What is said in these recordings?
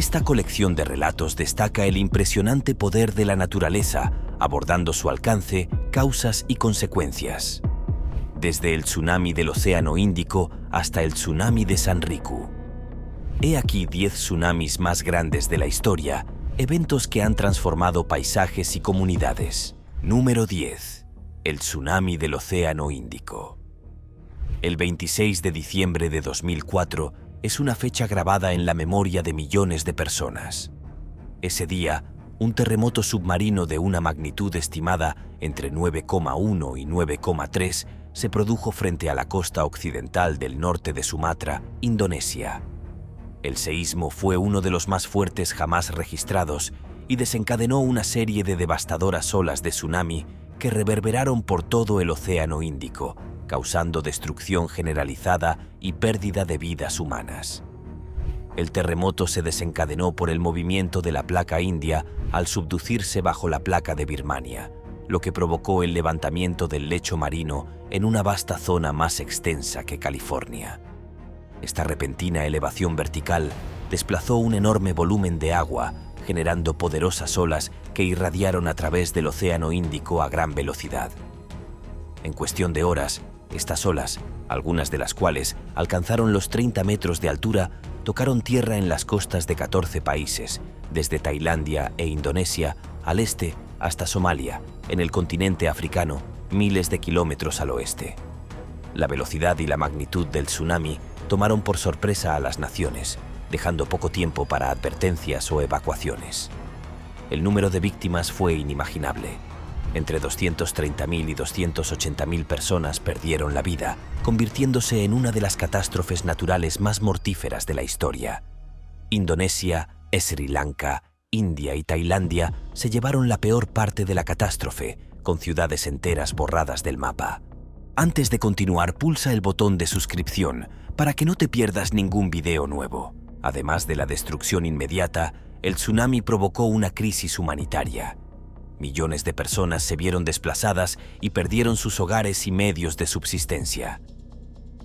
Esta colección de relatos destaca el impresionante poder de la naturaleza, abordando su alcance, causas y consecuencias. Desde el tsunami del Océano Índico hasta el tsunami de Sanriku. He aquí 10 tsunamis más grandes de la historia, eventos que han transformado paisajes y comunidades. Número 10. El tsunami del Océano Índico. El 26 de diciembre de 2004 es una fecha grabada en la memoria de millones de personas. Ese día, un terremoto submarino de una magnitud estimada entre 9,1 y 9,3 se produjo frente a la costa occidental del norte de Sumatra, Indonesia. El seísmo fue uno de los más fuertes jamás registrados y desencadenó una serie de devastadoras olas de tsunami que reverberaron por todo el Océano Índico, causando destrucción generalizada y pérdida de vidas humanas. El terremoto se desencadenó por el movimiento de la placa india al subducirse bajo la placa de Birmania, lo que provocó el levantamiento del lecho marino en una vasta zona más extensa que California. Esta repentina elevación vertical desplazó un enorme volumen de agua, generando poderosas olas que irradiaron a través del Océano Índico a gran velocidad. En cuestión de horas, estas olas, algunas de las cuales alcanzaron los 30 metros de altura, tocaron tierra en las costas de 14 países, desde Tailandia e Indonesia al este hasta Somalia, en el continente africano, miles de kilómetros al oeste. La velocidad y la magnitud del tsunami tomaron por sorpresa a las naciones, dejando poco tiempo para advertencias o evacuaciones. El número de víctimas fue inimaginable. Entre 230.000 y 280.000 personas perdieron la vida, convirtiéndose en una de las catástrofes naturales más mortíferas de la historia. Indonesia, Sri Lanka, India y Tailandia se llevaron la peor parte de la catástrofe, con ciudades enteras borradas del mapa. Antes de continuar, pulsa el botón de suscripción para que no te pierdas ningún video nuevo. Además de la destrucción inmediata, el tsunami provocó una crisis humanitaria. Millones de personas se vieron desplazadas y perdieron sus hogares y medios de subsistencia.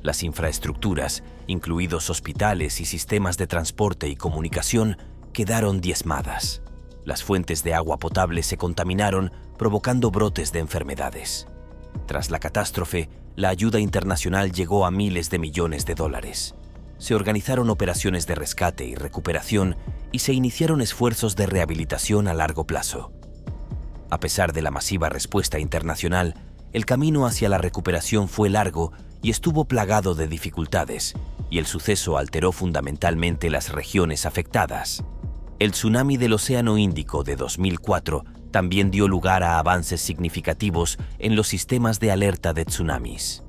Las infraestructuras, incluidos hospitales y sistemas de transporte y comunicación, quedaron diezmadas. Las fuentes de agua potable se contaminaron, provocando brotes de enfermedades. Tras la catástrofe, la ayuda internacional llegó a miles de millones de dólares. Se organizaron operaciones de rescate y recuperación y se iniciaron esfuerzos de rehabilitación a largo plazo. A pesar de la masiva respuesta internacional, el camino hacia la recuperación fue largo y estuvo plagado de dificultades, y el suceso alteró fundamentalmente las regiones afectadas. El tsunami del Océano Índico de 2004 también dio lugar a avances significativos en los sistemas de alerta de tsunamis.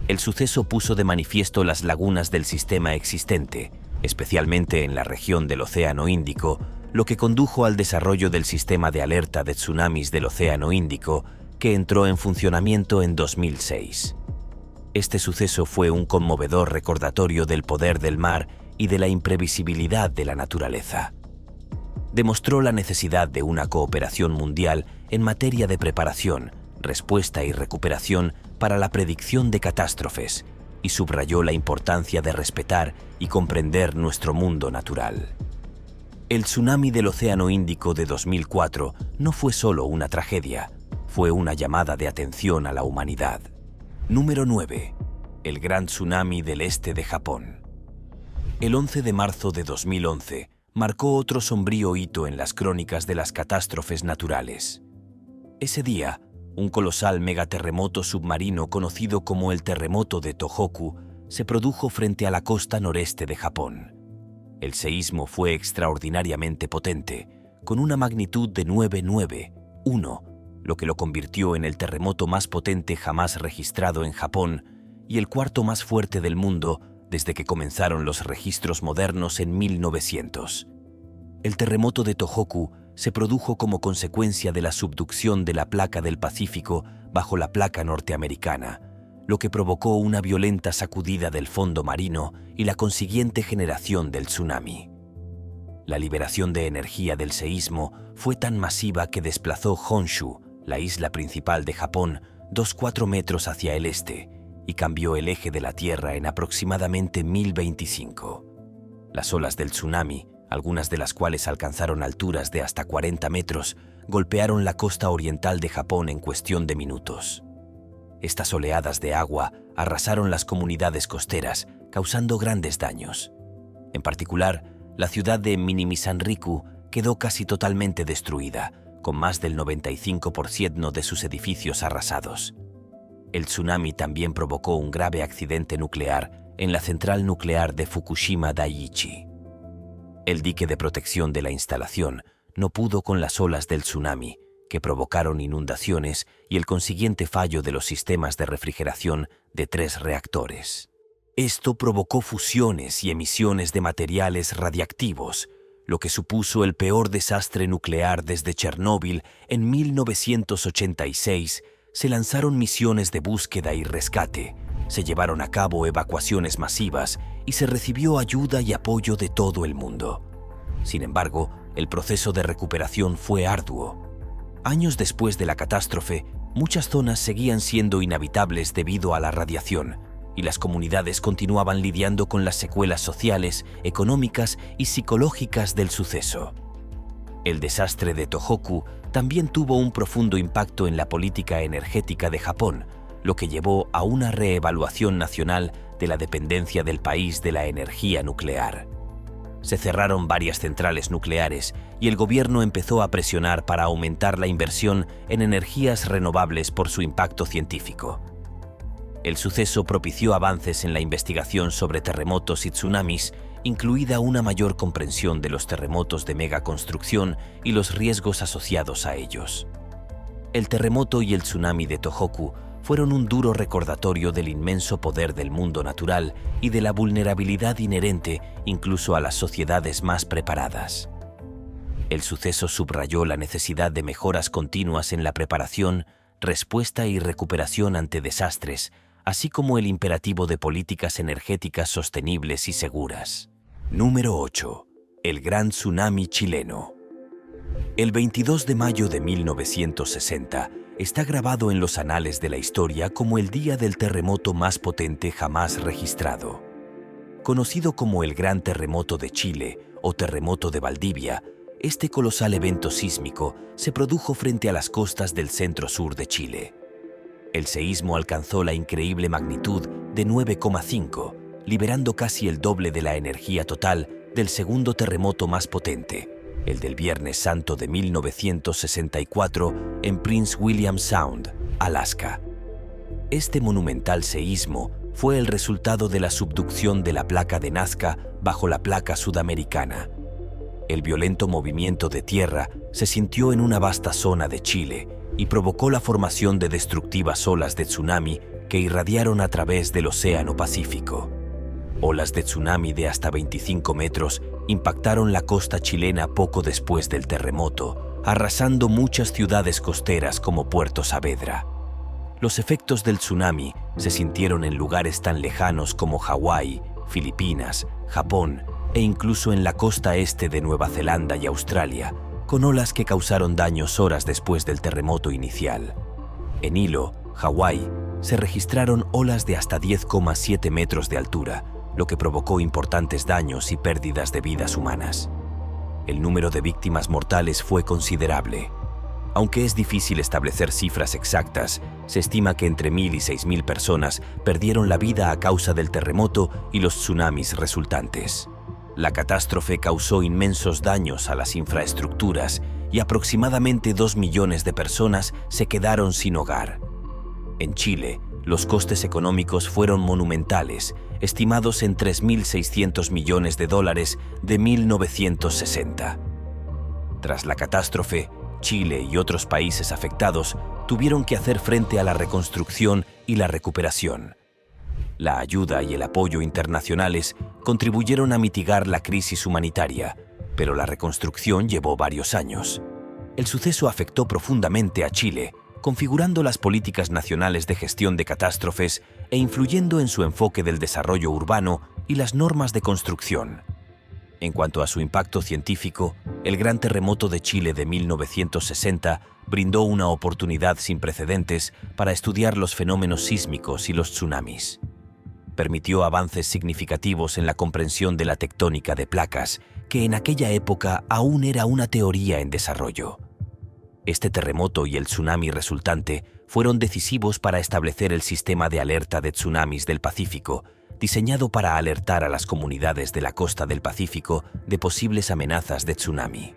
El suceso puso de manifiesto las lagunas del sistema existente, especialmente en la región del Océano Índico, lo que condujo al desarrollo del sistema de alerta de tsunamis del Océano Índico, que entró en funcionamiento en 2006. Este suceso fue un conmovedor recordatorio del poder del mar y de la imprevisibilidad de la naturaleza. Demostró la necesidad de una cooperación mundial en materia de preparación, respuesta y recuperación para la predicción de catástrofes, y subrayó la importancia de respetar y comprender nuestro mundo natural. El tsunami del Océano Índico de 2004 no fue solo una tragedia, fue una llamada de atención a la humanidad. Número 9. El gran tsunami del este de Japón. El 11 de marzo de 2011 marcó otro sombrío hito en las crónicas de las catástrofes naturales. Ese día, un colosal megaterremoto submarino conocido como el terremoto de Tohoku se produjo frente a la costa noreste de Japón. El seísmo fue extraordinariamente potente, con una magnitud de 9,1, lo que lo convirtió en el terremoto más potente jamás registrado en Japón y el cuarto más fuerte del mundo desde que comenzaron los registros modernos en 1900. El terremoto de Tohoku se produjo como consecuencia de la subducción de la placa del Pacífico bajo la placa norteamericana, lo que provocó una violenta sacudida del fondo marino y la consiguiente generación del tsunami. La liberación de energía del seísmo fue tan masiva que desplazó Honshu, la isla principal de Japón, 2,4 metros hacia el este, y cambió el eje de la Tierra en aproximadamente 1025. Las olas del tsunami, algunas de las cuales alcanzaron alturas de hasta 40 metros, golpearon la costa oriental de Japón en cuestión de minutos. Estas oleadas de agua arrasaron las comunidades costeras, causando grandes daños. En particular, la ciudad de Minamisanriku quedó casi totalmente destruida, con más del 95% de sus edificios arrasados. El tsunami también provocó un grave accidente nuclear en la central nuclear de Fukushima Daiichi. El dique de protección de la instalación no pudo con las olas del tsunami, que provocaron inundaciones y el consiguiente fallo de los sistemas de refrigeración de 3 reactores. Esto provocó fusiones y emisiones de materiales radiactivos, lo que supuso el peor desastre nuclear desde Chernóbil en 1986. Se lanzaron misiones de búsqueda y rescate, se llevaron a cabo evacuaciones masivas y se recibió ayuda y apoyo de todo el mundo. Sin embargo, el proceso de recuperación fue arduo. Años después de la catástrofe, muchas zonas seguían siendo inhabitables debido a la radiación, y las comunidades continuaban lidiando con las secuelas sociales, económicas y psicológicas del suceso. El desastre de Tohoku también tuvo un profundo impacto en la política energética de Japón, lo que llevó a una reevaluación nacional de la dependencia del país de la energía nuclear. Se cerraron varias centrales nucleares y el gobierno empezó a presionar para aumentar la inversión en energías renovables por su impacto científico. El suceso propició avances en la investigación sobre terremotos y tsunamis, incluida una mayor comprensión de los terremotos de megaconstrucción y los riesgos asociados a ellos. El terremoto y el tsunami de Tohoku fueron un duro recordatorio del inmenso poder del mundo natural y de la vulnerabilidad inherente incluso a las sociedades más preparadas. El suceso subrayó la necesidad de mejoras continuas en la preparación, respuesta y recuperación ante desastres, así como el imperativo de políticas energéticas sostenibles y seguras. Número 8. El Gran Tsunami Chileno. El 22 de mayo de 1960 está grabado en los anales de la historia como el día del terremoto más potente jamás registrado. Conocido como el Gran Terremoto de Chile o Terremoto de Valdivia, este colosal evento sísmico se produjo frente a las costas del centro-sur de Chile. El seísmo alcanzó la increíble magnitud de 9,5, liberando casi el doble de la energía total del segundo terremoto más potente, el del Viernes Santo de 1964 en Prince William Sound, Alaska. Este monumental seísmo fue el resultado de la subducción de la placa de Nazca bajo la placa sudamericana. El violento movimiento de tierra se sintió en una vasta zona de Chile y provocó la formación de destructivas olas de tsunami que irradiaron a través del Océano Pacífico. Olas de tsunami de hasta 25 metros impactaron la costa chilena poco después del terremoto, arrasando muchas ciudades costeras como Puerto Saavedra. Los efectos del tsunami se sintieron en lugares tan lejanos como Hawái, Filipinas, Japón e incluso en la costa este de Nueva Zelanda y Australia, con olas que causaron daños horas después del terremoto inicial. En Hilo, Hawái, se registraron olas de hasta 10,7 metros de altura, lo que provocó importantes daños y pérdidas de vidas humanas. El número de víctimas mortales fue considerable. Aunque es difícil establecer cifras exactas, se estima que entre 1.000 y 6.000 personas perdieron la vida a causa del terremoto y los tsunamis resultantes. La catástrofe causó inmensos daños a las infraestructuras y aproximadamente 2 millones de personas se quedaron sin hogar. En Chile, los costes económicos fueron monumentales, estimados en $3.600 millones de 1960. Tras la catástrofe, Chile y otros países afectados tuvieron que hacer frente a la reconstrucción y la recuperación. La ayuda y el apoyo internacionales contribuyeron a mitigar la crisis humanitaria, pero la reconstrucción llevó varios años. El suceso afectó profundamente a Chile, configurando las políticas nacionales de gestión de catástrofes e influyendo en su enfoque del desarrollo urbano y las normas de construcción. En cuanto a su impacto científico, el Gran Terremoto de Chile de 1960 brindó una oportunidad sin precedentes para estudiar los fenómenos sísmicos y los tsunamis. Permitió avances significativos en la comprensión de la tectónica de placas, que en aquella época aún era una teoría en desarrollo. Este terremoto y el tsunami resultante fueron decisivos para establecer el sistema de alerta de tsunamis del Pacífico, diseñado para alertar a las comunidades de la costa del Pacífico de posibles amenazas de tsunami.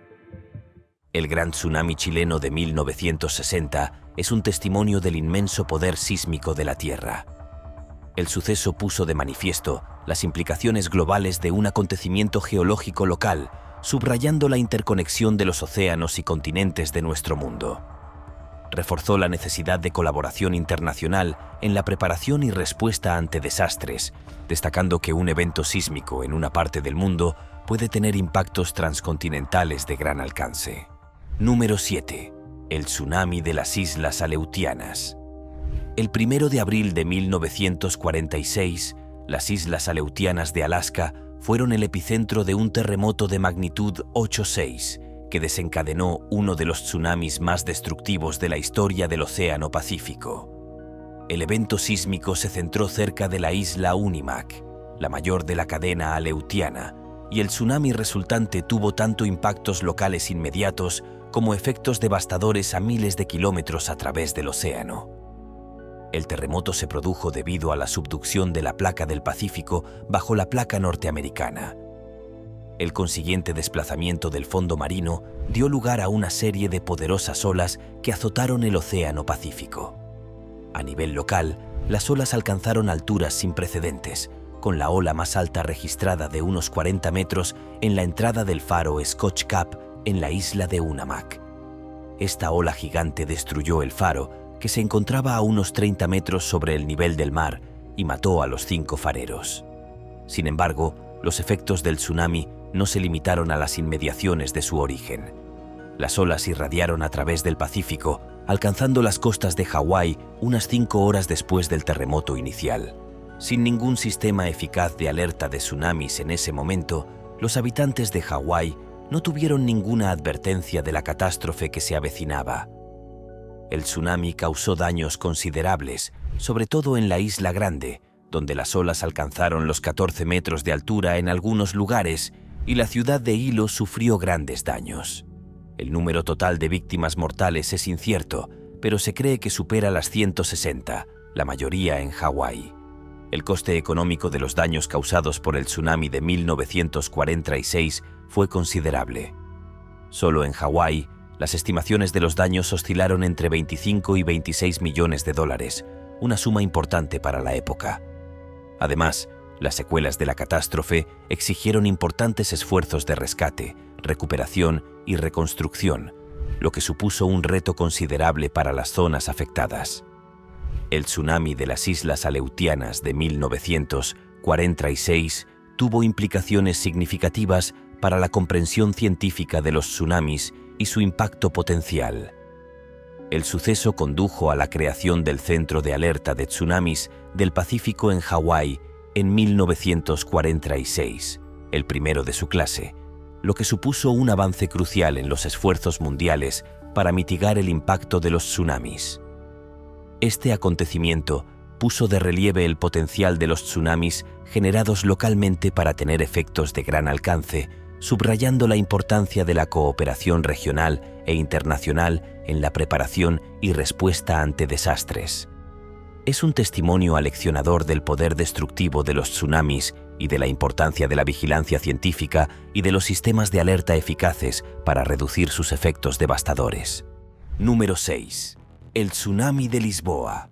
El gran tsunami chileno de 1960 es un testimonio del inmenso poder sísmico de la Tierra. El suceso puso de manifiesto las implicaciones globales de un acontecimiento geológico local, subrayando la interconexión de los océanos y continentes de nuestro mundo. Reforzó la necesidad de colaboración internacional en la preparación y respuesta ante desastres, destacando que un evento sísmico en una parte del mundo puede tener impactos transcontinentales de gran alcance. Número 7. El tsunami de las Islas Aleutianas. El 1 de abril de 1946, las Islas Aleutianas de Alaska fueron el epicentro de un terremoto de magnitud 8,6 que desencadenó uno de los tsunamis más destructivos de la historia del Océano Pacífico. El evento sísmico se centró cerca de la isla Unimak, la mayor de la cadena aleutiana, y el tsunami resultante tuvo tanto impactos locales inmediatos como efectos devastadores a miles de kilómetros a través del océano. El terremoto se produjo debido a la subducción de la placa del Pacífico bajo la placa norteamericana. El consiguiente desplazamiento del fondo marino dio lugar a una serie de poderosas olas que azotaron el Océano Pacífico. A nivel local, las olas alcanzaron alturas sin precedentes, con la ola más alta registrada de unos 40 metros en la entrada del faro Scotch Cap en la isla de Unimak. Esta ola gigante destruyó el faro, que se encontraba a unos 30 metros sobre el nivel del mar, y mató a los 5 fareros. Sin embargo, los efectos del tsunami no se limitaron a las inmediaciones de su origen. Las olas irradiaron a través del Pacífico, alcanzando las costas de Hawái unas 5 horas después del terremoto inicial. Sin ningún sistema eficaz de alerta de tsunamis en ese momento, los habitantes de Hawái no tuvieron ninguna advertencia de la catástrofe que se avecinaba. El tsunami causó daños considerables, sobre todo en la Isla Grande, donde las olas alcanzaron los 14 metros de altura en algunos lugares y la ciudad de Hilo sufrió grandes daños. El número total de víctimas mortales es incierto, pero se cree que supera las 160, la mayoría en Hawái. El coste económico de los daños causados por el tsunami de 1946 fue considerable. Solo en Hawái, las estimaciones de los daños oscilaron entre 25 y 26 millones de dólares, una suma importante para la época. Además, las secuelas de la catástrofe exigieron importantes esfuerzos de rescate, recuperación y reconstrucción, lo que supuso un reto considerable para las zonas afectadas. El tsunami de las Islas Aleutianas de 1946 tuvo implicaciones significativas para la comprensión científica de los tsunamis y su impacto potencial. El suceso condujo a la creación del Centro de Alerta de Tsunamis del Pacífico en Hawái en 1946, el primero de su clase, lo que supuso un avance crucial en los esfuerzos mundiales para mitigar el impacto de los tsunamis. Este acontecimiento puso de relieve el potencial de los tsunamis generados localmente para tener efectos de gran alcance, subrayando la importancia de la cooperación regional e internacional en la preparación y respuesta ante desastres. Es un testimonio aleccionador del poder destructivo de los tsunamis y de la importancia de la vigilancia científica y de los sistemas de alerta eficaces para reducir sus efectos devastadores. Número 6. El tsunami de Lisboa.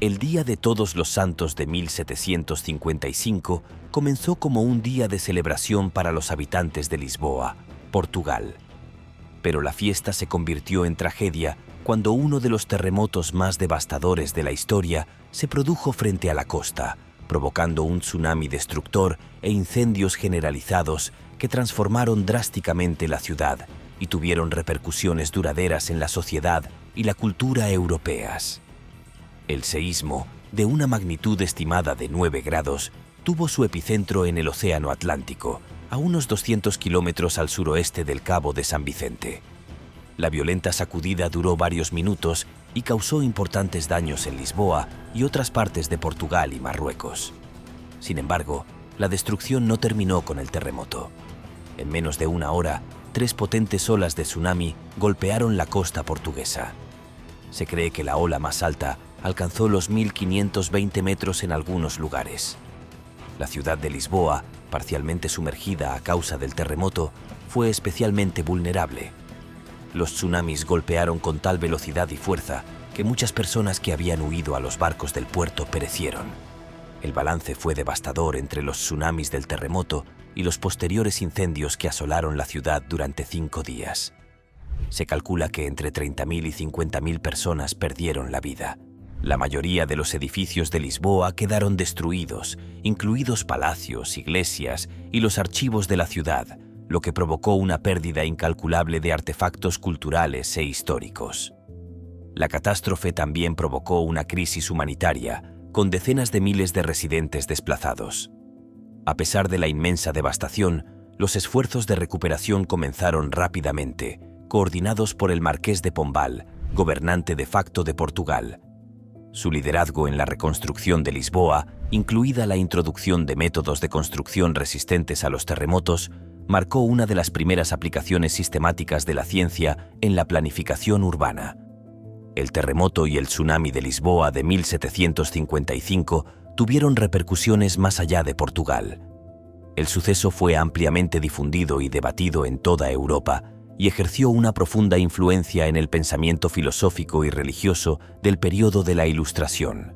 El Día de Todos los Santos de 1755 comenzó como un día de celebración para los habitantes de Lisboa, Portugal. Pero la fiesta se convirtió en tragedia cuando uno de los terremotos más devastadores de la historia se produjo frente a la costa, provocando un tsunami destructor e incendios generalizados que transformaron drásticamente la ciudad y tuvieron repercusiones duraderas en la sociedad y la cultura europeas. El seísmo, de una magnitud estimada de 9 grados, tuvo su epicentro en el Océano Atlántico, a unos 200 kilómetros al suroeste del Cabo de San Vicente. La violenta sacudida duró varios minutos y causó importantes daños en Lisboa y otras partes de Portugal y Marruecos. Sin embargo, la destrucción no terminó con el terremoto. En menos de una hora, 3 potentes olas de tsunami golpearon la costa portuguesa. Se cree que la ola más alta alcanzó los 1.520 metros en algunos lugares. La ciudad de Lisboa, parcialmente sumergida a causa del terremoto, fue especialmente vulnerable. Los tsunamis golpearon con tal velocidad y fuerza que muchas personas que habían huido a los barcos del puerto perecieron. El balance fue devastador entre los tsunamis del terremoto y los posteriores incendios que asolaron la ciudad durante 5 días. Se calcula que entre 30.000 y 50.000 personas perdieron la vida. La mayoría de los edificios de Lisboa quedaron destruidos, incluidos palacios, iglesias y los archivos de la ciudad, lo que provocó una pérdida incalculable de artefactos culturales e históricos. La catástrofe también provocó una crisis humanitaria, con decenas de miles de residentes desplazados. A pesar de la inmensa devastación, los esfuerzos de recuperación comenzaron rápidamente, coordinados por el Marqués de Pombal, gobernante de facto de Portugal. Su liderazgo en la reconstrucción de Lisboa, incluida la introducción de métodos de construcción resistentes a los terremotos, marcó una de las primeras aplicaciones sistemáticas de la ciencia en la planificación urbana. El terremoto y el tsunami de Lisboa de 1755 tuvieron repercusiones más allá de Portugal. El suceso fue ampliamente difundido y debatido en toda Europa y ejerció una profunda influencia en el pensamiento filosófico y religioso del período de la Ilustración.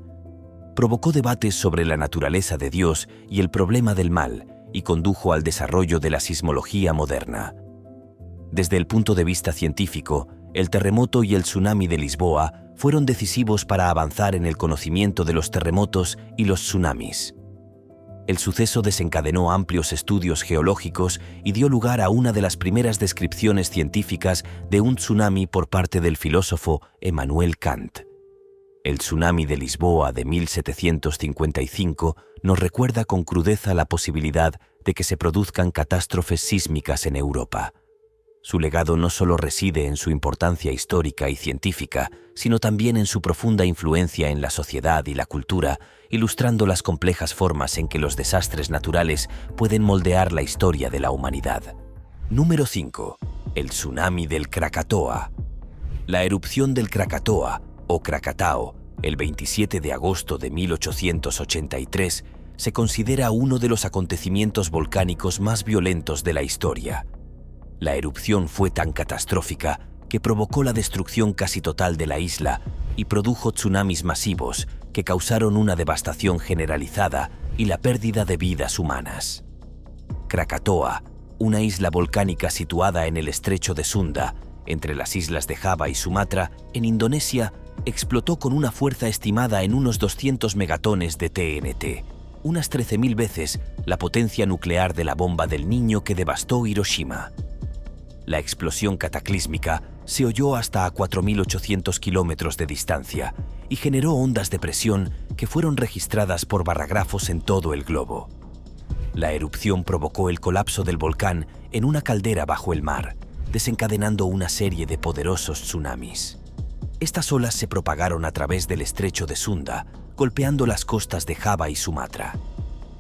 Provocó debates sobre la naturaleza de Dios y el problema del mal y condujo al desarrollo de la sismología moderna. Desde el punto de vista científico, el terremoto y el tsunami de Lisboa fueron decisivos para avanzar en el conocimiento de los terremotos y los tsunamis. El suceso desencadenó amplios estudios geológicos y dio lugar a una de las primeras descripciones científicas de un tsunami por parte del filósofo Immanuel Kant. El tsunami de Lisboa de 1755 nos recuerda con crudeza la posibilidad de que se produzcan catástrofes sísmicas en Europa. Su legado no solo reside en su importancia histórica y científica, sino también en su profunda influencia en la sociedad y la cultura, ilustrando las complejas formas en que los desastres naturales pueden moldear la historia de la humanidad. Número 5. El tsunami del Krakatoa. La erupción del Krakatoa, o Krakatao, el 27 de agosto de 1883, se considera uno de los acontecimientos volcánicos más violentos de la historia. La erupción fue tan catastrófica que provocó la destrucción casi total de la isla y produjo tsunamis masivos que causaron una devastación generalizada y la pérdida de vidas humanas. Krakatoa, una isla volcánica situada en el estrecho de Sunda, entre las islas de Java y Sumatra, en Indonesia, explotó con una fuerza estimada en unos 200 megatones de TNT, unas 13.000 veces la potencia nuclear de la bomba del Niño que devastó Hiroshima. La explosión cataclísmica se oyó hasta a 4.800 kilómetros de distancia y generó ondas de presión que fueron registradas por barrágrafos en todo el globo. La erupción provocó el colapso del volcán en una caldera bajo el mar, desencadenando una serie de poderosos tsunamis. Estas olas se propagaron a través del estrecho de Sunda, golpeando las costas de Java y Sumatra.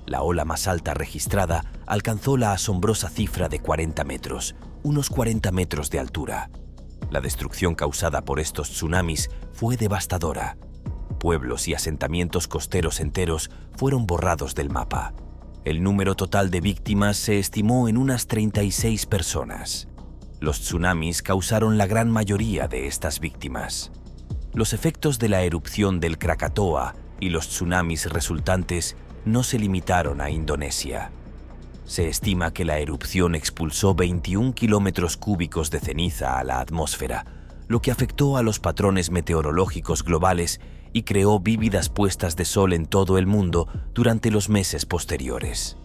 La ola más alta registrada alcanzó la asombrosa cifra de 40 metros, unos 40 metros de altura. La destrucción causada por estos tsunamis fue devastadora. Pueblos y asentamientos costeros enteros fueron borrados del mapa. El número total de víctimas se estimó en unas 36 personas. Los tsunamis causaron la gran mayoría de estas víctimas. Los efectos de la erupción del Krakatoa y los tsunamis resultantes no se limitaron a Indonesia. Se estima que la erupción expulsó 21 kilómetros cúbicos de ceniza a la atmósfera, lo que afectó a los patrones meteorológicos globales y creó vívidas puestas de sol en todo el mundo durante los meses posteriores.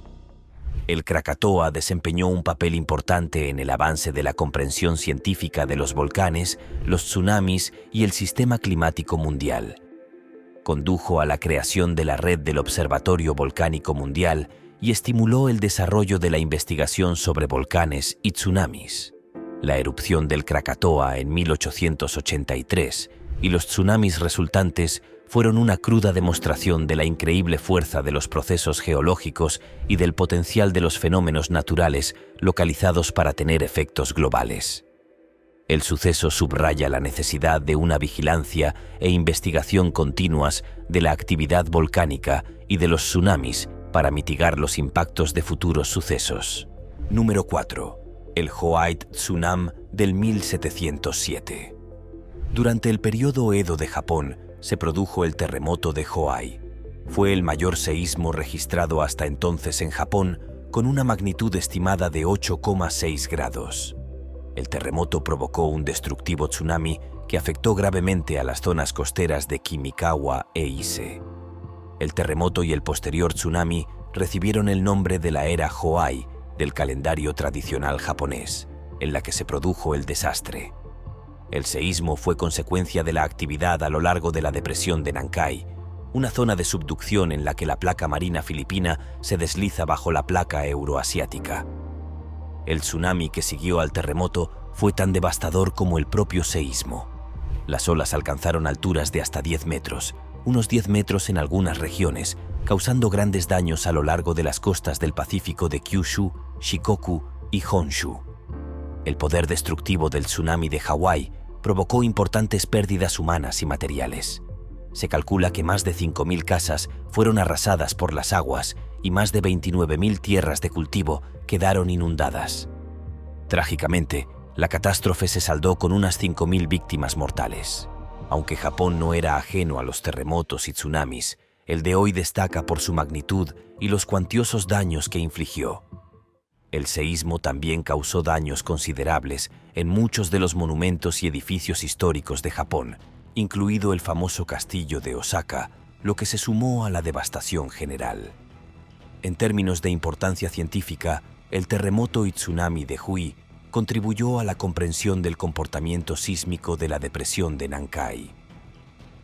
El Krakatoa desempeñó un papel importante en el avance de la comprensión científica de los volcanes, los tsunamis y el sistema climático mundial. Condujo a la creación de la red del Observatorio Volcánico Mundial y estimuló el desarrollo de la investigación sobre volcanes y tsunamis. La erupción del Krakatoa en 1883 y los tsunamis resultantes fueron una cruda demostración de la increíble fuerza de los procesos geológicos y del potencial de los fenómenos naturales localizados para tener efectos globales. El suceso subraya la necesidad de una vigilancia e investigación continuas de la actividad volcánica y de los tsunamis para mitigar los impactos de futuros sucesos. Número 4. El Hoai Tsunami del 1707. Durante el periodo Edo de Japón, se produjo el terremoto de Hoai. Fue el mayor seísmo registrado hasta entonces en Japón, con una magnitud estimada de 8,6 grados. El terremoto provocó un destructivo tsunami que afectó gravemente a las zonas costeras de Kimikawa e Ise. El terremoto y el posterior tsunami recibieron el nombre de la era Hoai del calendario tradicional japonés, en la que se produjo el desastre. El seísmo fue consecuencia de la actividad a lo largo de la depresión de Nankai, una zona de subducción en la que la placa marina filipina se desliza bajo la placa euroasiática. El tsunami que siguió al terremoto fue tan devastador como el propio seísmo. Las olas alcanzaron alturas de hasta 10 metros, unos 10 metros en algunas regiones, causando grandes daños a lo largo de las costas del Pacífico de Kyushu, Shikoku y Honshu. El poder destructivo del tsunami de Hawái provocó importantes pérdidas humanas y materiales. Se calcula que más de 5.000 casas fueron arrasadas por las aguas y más de 29.000 tierras de cultivo quedaron inundadas. Trágicamente, la catástrofe se saldó con unas 5.000 víctimas mortales. Aunque Japón no era ajeno a los terremotos y tsunamis, el de hoy destaca por su magnitud y los cuantiosos daños que infligió. El seísmo también causó daños considerables en muchos de los monumentos y edificios históricos de Japón, incluido el famoso castillo de Osaka, lo que se sumó a la devastación general. En términos de importancia científica, el terremoto y tsunami de Hui contribuyó a la comprensión del comportamiento sísmico de la depresión de Nankai.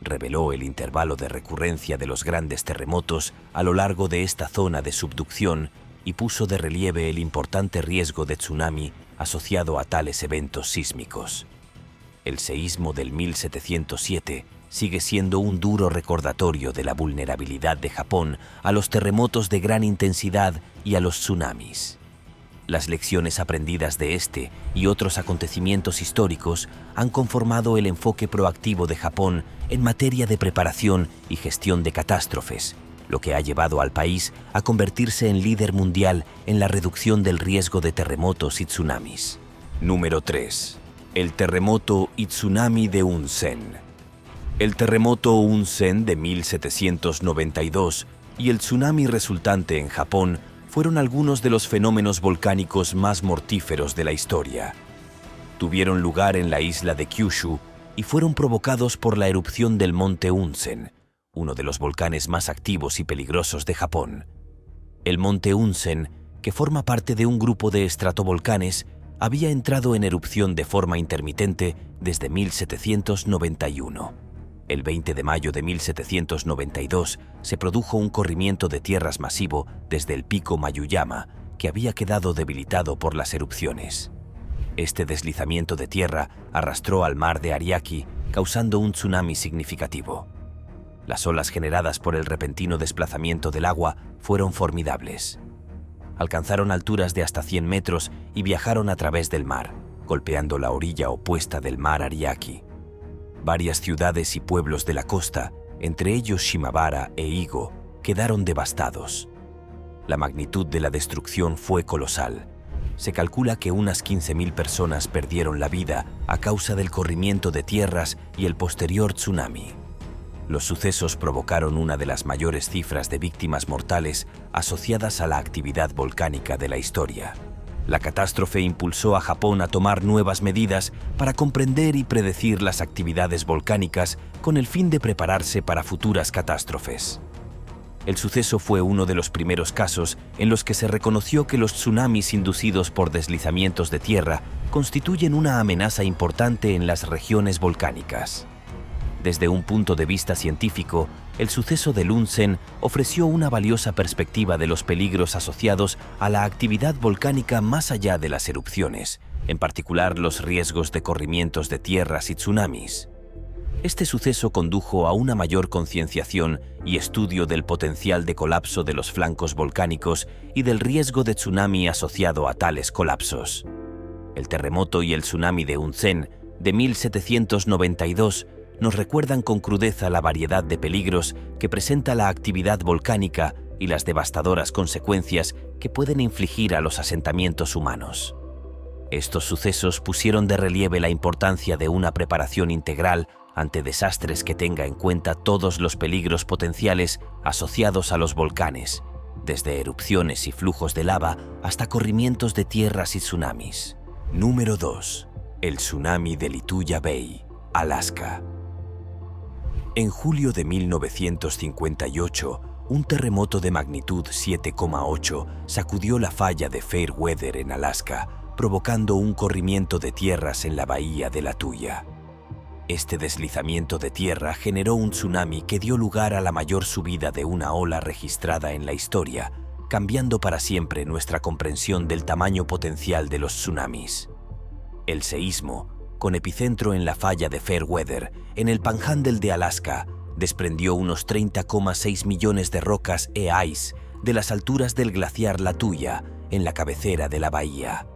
Reveló el intervalo de recurrencia de los grandes terremotos a lo largo de esta zona de subducción y puso de relieve el importante riesgo de tsunami asociado a tales eventos sísmicos. El seísmo del 1707 sigue siendo un duro recordatorio de la vulnerabilidad de Japón a los terremotos de gran intensidad y a los tsunamis. Las lecciones aprendidas de este y otros acontecimientos históricos han conformado el enfoque proactivo de Japón en materia de preparación y gestión de catástrofes, lo que ha llevado al país a convertirse en líder mundial en la reducción del riesgo de terremotos y tsunamis. Número 3. El terremoto y tsunami de Unzen. El terremoto Unzen de 1792 y el tsunami resultante en Japón fueron algunos de los fenómenos volcánicos más mortíferos de la historia. Tuvieron lugar en la isla de Kyushu y fueron provocados por la erupción del monte Unzen, uno de los volcanes más activos y peligrosos de Japón. El monte Unzen, que forma parte de un grupo de estratovolcanes, había entrado en erupción de forma intermitente desde 1791. El 20 de mayo de 1792 se produjo un corrimiento de tierras masivo desde el pico Mayuyama, que había quedado debilitado por las erupciones. Este deslizamiento de tierra arrastró al mar de Ariake, causando un tsunami significativo. Las olas generadas por el repentino desplazamiento del agua fueron formidables. Alcanzaron alturas de hasta 100 metros y viajaron a través del mar, golpeando la orilla opuesta del mar Ariake. Varias ciudades y pueblos de la costa, entre ellos Shimabara e Igo, quedaron devastados. La magnitud de la destrucción fue colosal. Se calcula que unas 15.000 personas perdieron la vida a causa del corrimiento de tierras y el posterior tsunami. Los sucesos provocaron una de las mayores cifras de víctimas mortales asociadas a la actividad volcánica de la historia. La catástrofe impulsó a Japón a tomar nuevas medidas para comprender y predecir las actividades volcánicas con el fin de prepararse para futuras catástrofes. El suceso fue uno de los primeros casos en los que se reconoció que los tsunamis inducidos por deslizamientos de tierra constituyen una amenaza importante en las regiones volcánicas. Desde un punto de vista científico, el suceso de Unzen ofreció una valiosa perspectiva de los peligros asociados a la actividad volcánica más allá de las erupciones, en particular los riesgos de corrimientos de tierras y tsunamis. Este suceso condujo a una mayor concienciación y estudio del potencial de colapso de los flancos volcánicos y del riesgo de tsunami asociado a tales colapsos. El terremoto y el tsunami de Hunzen de 1792 nos recuerdan con crudeza la variedad de peligros que presenta la actividad volcánica y las devastadoras consecuencias que pueden infligir a los asentamientos humanos. Estos sucesos pusieron de relieve la importancia de una preparación integral ante desastres que tenga en cuenta todos los peligros potenciales asociados a los volcanes, desde erupciones y flujos de lava hasta corrimientos de tierras y tsunamis. Número 2. El tsunami de Lituya Bay, Alaska. En julio de 1958, un terremoto de magnitud 7,8 sacudió la falla de Fairweather en Alaska, provocando un corrimiento de tierras en la bahía de Lituya. Este deslizamiento de tierra generó un tsunami que dio lugar a la mayor subida de una ola registrada en la historia, cambiando para siempre nuestra comprensión del tamaño potencial de los tsunamis. El seísmo, con epicentro en la falla de Fairweather, en el Panhandle de Alaska, desprendió unos 30,6 millones de rocas e-ice de las alturas del glaciar Lituya, en la cabecera de la bahía.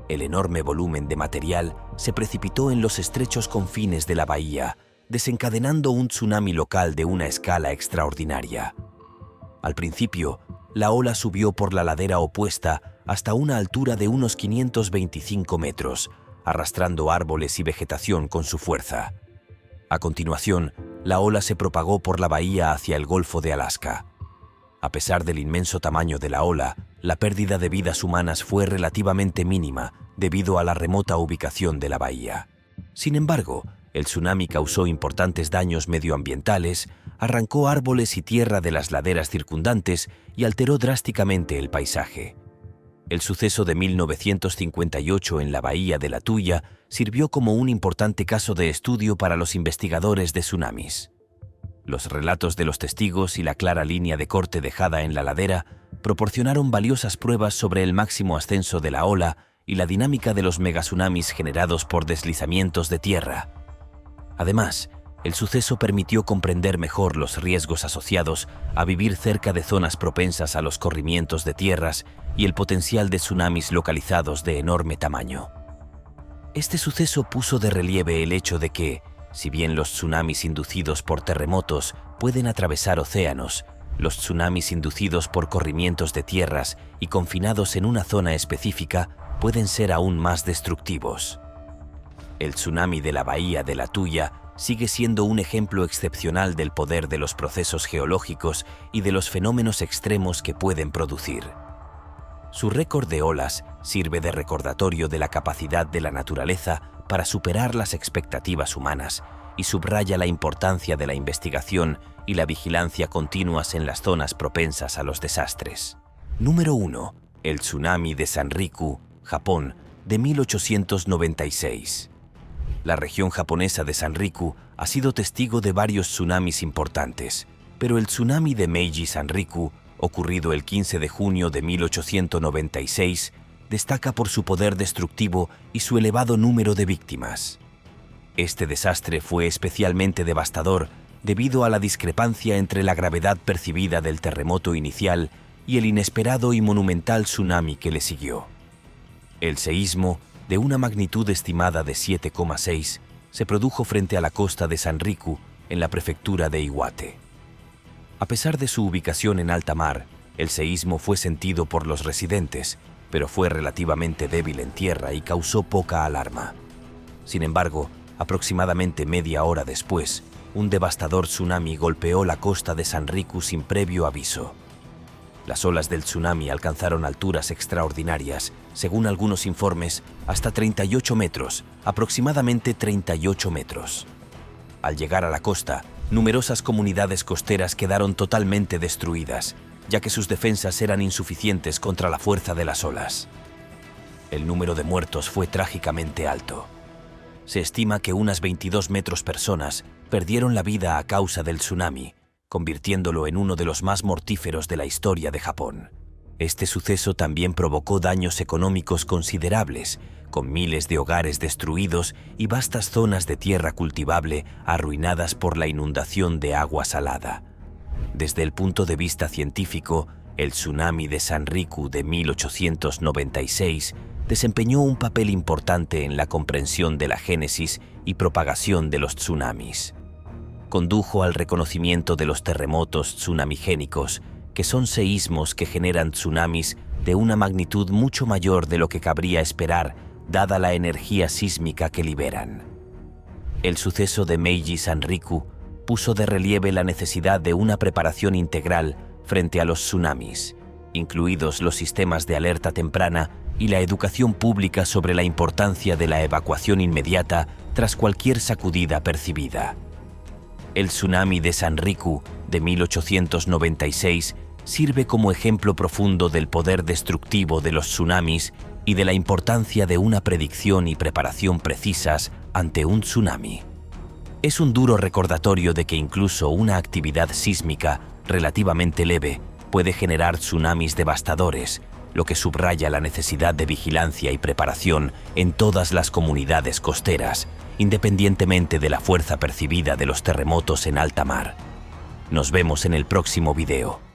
El enorme volumen de material se precipitó en los estrechos confines de la bahía, desencadenando un tsunami local de una escala extraordinaria. Al principio, la ola subió por la ladera opuesta hasta una altura de unos 525 metros, arrastrando árboles y vegetación con su fuerza. A continuación, la ola se propagó por la bahía hacia el Golfo de Alaska. A pesar del inmenso tamaño de la ola, la pérdida de vidas humanas fue relativamente mínima debido a la remota ubicación de la bahía. Sin embargo, el tsunami causó importantes daños medioambientales, arrancó árboles y tierra de las laderas circundantes y alteró drásticamente el paisaje. El suceso de 1958 en la bahía de Lituya sirvió como un importante caso de estudio para los investigadores de tsunamis. Los relatos de los testigos y la clara línea de corte dejada en la ladera proporcionaron valiosas pruebas sobre el máximo ascenso de la ola y la dinámica de los megatsunamis generados por deslizamientos de tierra. Además, el suceso permitió comprender mejor los riesgos asociados a vivir cerca de zonas propensas a los corrimientos de tierras y el potencial de tsunamis localizados de enorme tamaño. Este suceso puso de relieve el hecho de que, si bien los tsunamis inducidos por terremotos pueden atravesar océanos, los tsunamis inducidos por corrimientos de tierras y confinados en una zona específica pueden ser aún más destructivos. El tsunami de la bahía de Lituya sigue siendo un ejemplo excepcional del poder de los procesos geológicos y de los fenómenos extremos que pueden producir. Su récord de olas sirve de recordatorio de la capacidad de la naturaleza para superar las expectativas humanas y subraya la importancia de la investigación y la vigilancia continuas en las zonas propensas a los desastres. Número 1. El tsunami de Sanriku, Japón, de 1896. La región japonesa de Sanriku ha sido testigo de varios tsunamis importantes, pero el tsunami de Meiji Sanriku, ocurrido el 15 de junio de 1896, destaca por su poder destructivo y su elevado número de víctimas. Este desastre fue especialmente devastador debido a la discrepancia entre la gravedad percibida del terremoto inicial y el inesperado y monumental tsunami que le siguió. El seísmo, de una magnitud estimada de 7,6, se produjo frente a la costa de Sanriku, en la prefectura de Iwate. A pesar de su ubicación en alta mar, el seísmo fue sentido por los residentes, pero fue relativamente débil en tierra y causó poca alarma. Sin embargo, aproximadamente media hora después, un devastador tsunami golpeó la costa de Sanriku sin previo aviso. Las olas del tsunami alcanzaron alturas extraordinarias, según algunos informes, hasta 38 metros, aproximadamente 38 metros. Al llegar a la costa, numerosas comunidades costeras quedaron totalmente destruidas, ya que sus defensas eran insuficientes contra la fuerza de las olas. El número de muertos fue trágicamente alto. Se estima que unas 22 personas perdieron la vida a causa del tsunami, convirtiéndolo en uno de los más mortíferos de la historia de Japón. Este suceso también provocó daños económicos considerables, con miles de hogares destruidos y vastas zonas de tierra cultivable arruinadas por la inundación de agua salada. Desde el punto de vista científico, el tsunami de Sanriku de 1896 desempeñó un papel importante en la comprensión de la génesis y propagación de los tsunamis. Condujo al reconocimiento de los terremotos tsunamigénicos, que son seísmos que generan tsunamis de una magnitud mucho mayor de lo que cabría esperar, dada la energía sísmica que liberan. El suceso de Meiji Sanriku puso de relieve la necesidad de una preparación integral frente a los tsunamis, incluidos los sistemas de alerta temprana y la educación pública sobre la importancia de la evacuación inmediata tras cualquier sacudida percibida. El tsunami de Sanriku de 1896 sirve como ejemplo profundo del poder destructivo de los tsunamis y de la importancia de una predicción y preparación precisas ante un tsunami. Es un duro recordatorio de que incluso una actividad sísmica relativamente leve puede generar tsunamis devastadores, lo que subraya la necesidad de vigilancia y preparación en todas las comunidades costeras, independientemente de la fuerza percibida de los terremotos en alta mar. Nos vemos en el próximo video.